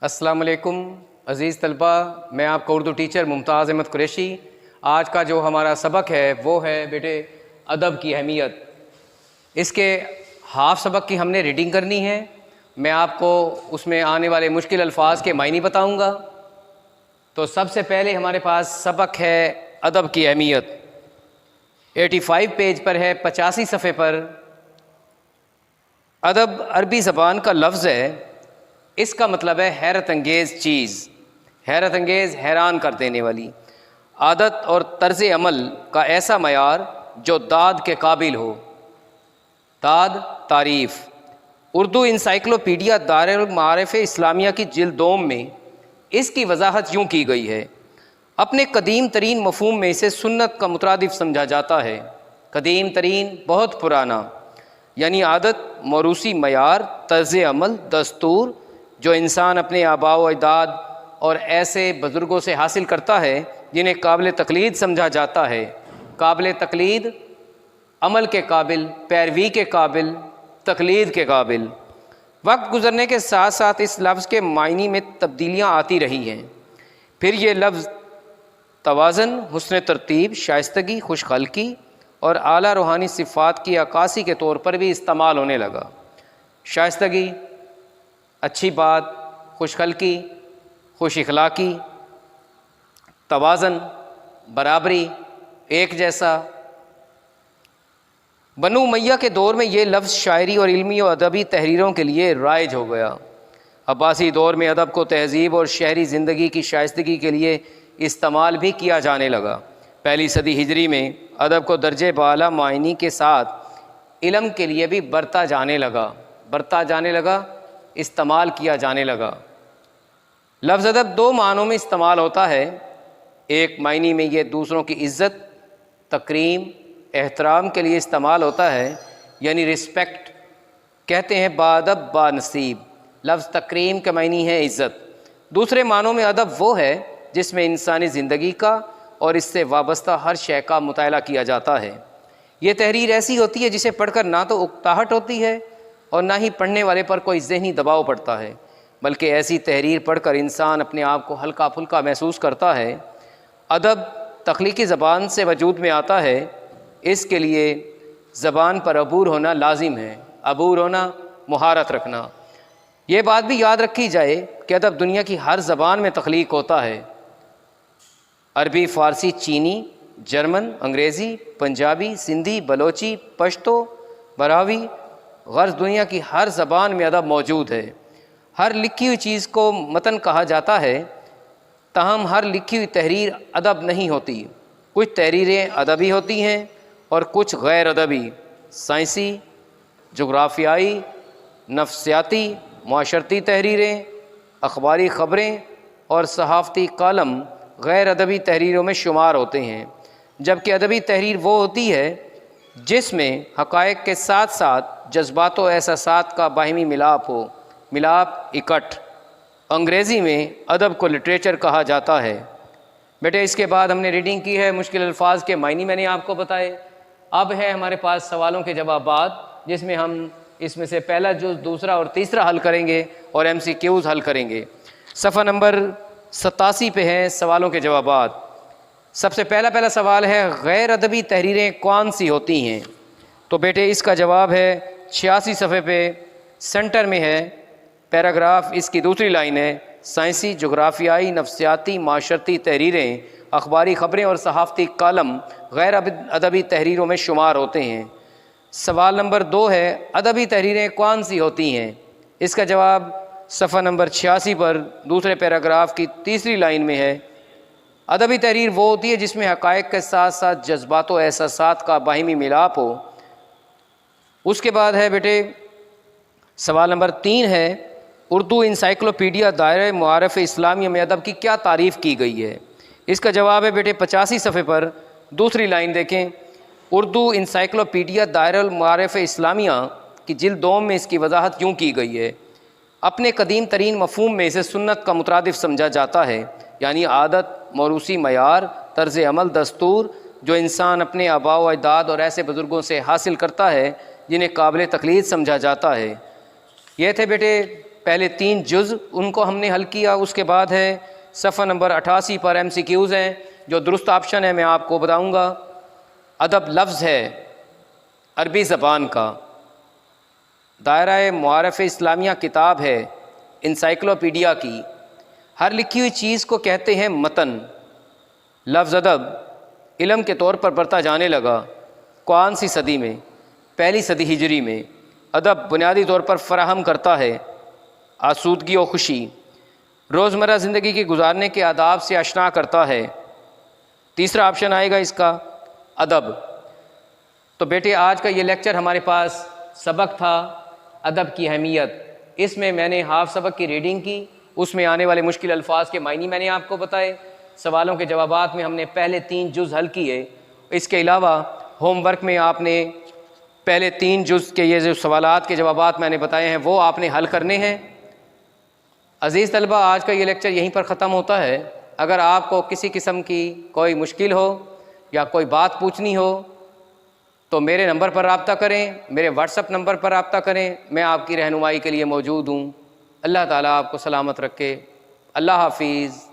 السلام علیکم عزیز طلبہ، میں آپ کا اردو ٹیچر ممتاز احمد قریشی۔ آج کا جو ہمارا سبق ہے وہ ہے بیٹے ادب کی اہمیت۔ اس کے ہاف سبق کی ہم نے ریڈنگ کرنی ہے۔ میں آپ کو اس میں آنے والے مشکل الفاظ کے معنی بتاؤں گا۔ تو سب سے پہلے ہمارے پاس سبق ہے ادب کی اہمیت، 85 پیج پر ہے، 85 صفحے پر۔ ادب عربی زبان کا لفظ ہے، اس کا مطلب ہے حیرت انگیز چیز، حیرت انگیز، حیران کر دینے والی عادت اور طرز عمل کا ایسا معیار جو داد کے قابل ہو۔ داد تعریف۔ اردو انسائکلوپیڈیا دارالمعارف اسلامیہ کی جلد دوم میں اس کی وضاحت یوں کی گئی ہے: اپنے قدیم ترین مفہوم میں اسے سنت کا مترادف سمجھا جاتا ہے۔ قدیم ترین، بہت پرانا، یعنی عادت، موروثی معیار، طرز عمل، دستور جو انسان اپنے آباء و اجداد اور ایسے بزرگوں سے حاصل کرتا ہے جنہیں قابل تقلید سمجھا جاتا ہے۔ قابل تقلید، عمل کے قابل، پیروی کے قابل، تقلید کے قابل۔ وقت گزرنے کے ساتھ ساتھ اس لفظ کے معنی میں تبدیلیاں آتی رہی ہیں۔ پھر یہ لفظ توازن، حسن ترتیب، شائستگی، خوش خلقی اور اعلیٰ روحانی صفات کی عکاسی کے طور پر بھی استعمال ہونے لگا۔ شائستگی، اچھی بات، خوش خلقی، خوش اخلاقی، توازن، برابری، ایک جیسا۔ بنو امیہ کے دور میں یہ لفظ شاعری اور علمی و ادبی تحریروں کے لیے رائج ہو گیا۔ عباسی دور میں ادب کو تہذیب اور شہری زندگی کی شائستگی کے لیے استعمال بھی کیا جانے لگا۔ پہلی صدی ہجری میں ادب کو درجے بالا معنی کے ساتھ علم کے لیے بھی برتا جانے لگا، استعمال کیا جانے لگا۔ لفظ ادب دو معنوں میں استعمال ہوتا ہے۔ ایک معنی میں یہ دوسروں کی عزت، تکریم، احترام کے لیے استعمال ہوتا ہے، یعنی رسپیکٹ کہتے ہیں، باادب با نصیب۔ لفظ تکریم کا معنی ہے عزت۔ دوسرے معنوں میں ادب وہ ہے جس میں انسانی زندگی کا اور اس سے وابستہ ہر شے کا مطالعہ کیا جاتا ہے۔ یہ تحریر ایسی ہوتی ہے جسے پڑھ کر نہ تو اکتاہٹ ہوتی ہے اور نہ ہی پڑھنے والے پر کوئی ذہنی دباؤ پڑتا ہے، بلکہ ایسی تحریر پڑھ کر انسان اپنے آپ کو ہلکا پھلکا محسوس کرتا ہے۔ ادب تخلیقی زبان سے وجود میں آتا ہے، اس کے لیے زبان پر عبور ہونا لازم ہے، عبور ہونا، مہارت رکھنا۔ یہ بات بھی یاد رکھی جائے کہ ادب دنیا کی ہر زبان میں تخلیق ہوتا ہے۔ عربی، فارسی، چینی، جرمن، انگریزی، پنجابی، سندھی، بلوچی، پشتو، براوی، غرض دنیا کی ہر زبان میں ادب موجود ہے۔ ہر لکھی ہوئی چیز کو متن کہا جاتا ہے، تاہم ہر لکھی ہوئی تحریر ادب نہیں ہوتی۔ کچھ تحریریں ادبی ہوتی ہیں اور کچھ غیر ادبی۔ سائنسی، جغرافیائی، نفسیاتی، معاشرتی تحریریں، اخباری خبریں اور صحافتی کالم غیر ادبی تحریروں میں شمار ہوتے ہیں، جبکہ ادبی تحریر وہ ہوتی ہے جس میں حقائق کے ساتھ ساتھ جذبات و احساسات کا باہمی ملاپ ہو، ملاپ، اکٹھ۔ انگریزی میں ادب کو لٹریچر کہا جاتا ہے۔ بیٹے اس کے بعد ہم نے ریڈنگ کی ہے، مشکل الفاظ کے معنی میں نے آپ کو بتائے۔ اب ہے ہمارے پاس سوالوں کے جوابات، جس میں ہم اس میں سے پہلا جز، دوسرا اور تیسرا حل کریں گے اور MCQs حل کریں گے۔ صفحہ نمبر 87 پہ ہیں سوالوں کے جوابات۔ سب سے پہلا سوال ہے، غیر ادبی تحریریں کون سی ہوتی ہیں؟ تو بیٹے اس کا جواب ہے 86 صفحے پہ، سینٹر میں ہے پیراگراف، اس کی دوسری لائن ہے: سائنسی، جغرافیائی، نفسیاتی، معاشرتی تحریریں، اخباری خبریں اور صحافتی کالم غیر ادبی تحریروں میں شمار ہوتے ہیں۔ سوال نمبر 2 ہے، ادبی تحریریں کون سی ہوتی ہیں؟ اس کا جواب صفحہ نمبر 86 پر دوسرے پیراگراف کی تیسری لائن میں ہے: ادبی تحریر وہ ہوتی ہے جس میں حقائق کے ساتھ ساتھ جذبات و احساسات کا باہمی ملاپ ہو۔ اس کے بعد ہے بیٹے سوال نمبر 3 ہے، اردو انسائکلوپیڈیا دائرہ معارف اسلامیہ میں ادب کی کیا تعریف کی گئی ہے؟ اس کا جواب ہے بیٹے 85 صفحے پر دوسری لائن دیکھیں: اردو انسائکلوپیڈیا دائرہ المعارف اسلامیہ کی جلد دوم میں اس کی وضاحت یوں کی گئی ہے: اپنے قدیم ترین مفہوم میں اسے سنت کا مترادف سمجھا جاتا ہے، یعنی عادت، موروثی معیار، طرز عمل، دستور جو انسان اپنے آباء و اجداد اور ایسے بزرگوں سے حاصل کرتا ہے جنہیں قابل تقلید سمجھا جاتا ہے۔ یہ تھے بیٹے پہلے 3 جز ان کو ہم نے حل کیا. اس کے بعد ہے صفحہ نمبر 88 پر MCQs ہیں. جو درست آپشن ہے میں آپ کو بتاؤں گا. ادب لفظ ہے عربی زبان کا. دائرہ معارف اسلامیہ کتاب ہے انسائکلوپیڈیا کی. ہر لکھی ہوئی چیز کو کہتے ہیں متن. لفظ ادب علم کے طور پر برتا جانے لگا. کون سی صدی میں؟ پہلی صدی ہجری میں. ادب بنیادی طور پر فراہم کرتا ہے آسودگی و خوشی. روزمرہ زندگی کے گزارنے کے آداب سے آشنا کرتا ہے. تیسرا آپشن آئے گا اس کا ادب. تو بیٹے آج کا یہ لیکچر ہمارے پاس سبق تھا ادب کی اہمیت. اس میں میں نے ہاف سبق کی ریڈنگ کی. اس میں آنے والے مشکل الفاظ کے معنی میں نے آپ کو بتائے. سوالوں کے جوابات میں ہم نے پہلے 3 جز حل کیے. اس کے علاوہ ہوم ورک میں آپ نے پہلے 3 جز کے یہ جو سوالات کے جوابات میں نے بتائے ہیں وہ آپ نے حل کرنے ہیں. عزیز طلبہ آج کا یہ لیکچر یہیں پر ختم ہوتا ہے. اگر آپ کو کسی قسم کی کوئی مشکل ہو یا کوئی بات پوچھنی ہو تو میرے نمبر پر رابطہ کریں, میرے واٹس ایپ نمبر پر رابطہ کریں. میں آپ کی رہنمائی کے لیے موجود ہوں. اللہ تعالیٰ آپ کو سلامت رکھے. اللہ حافظ.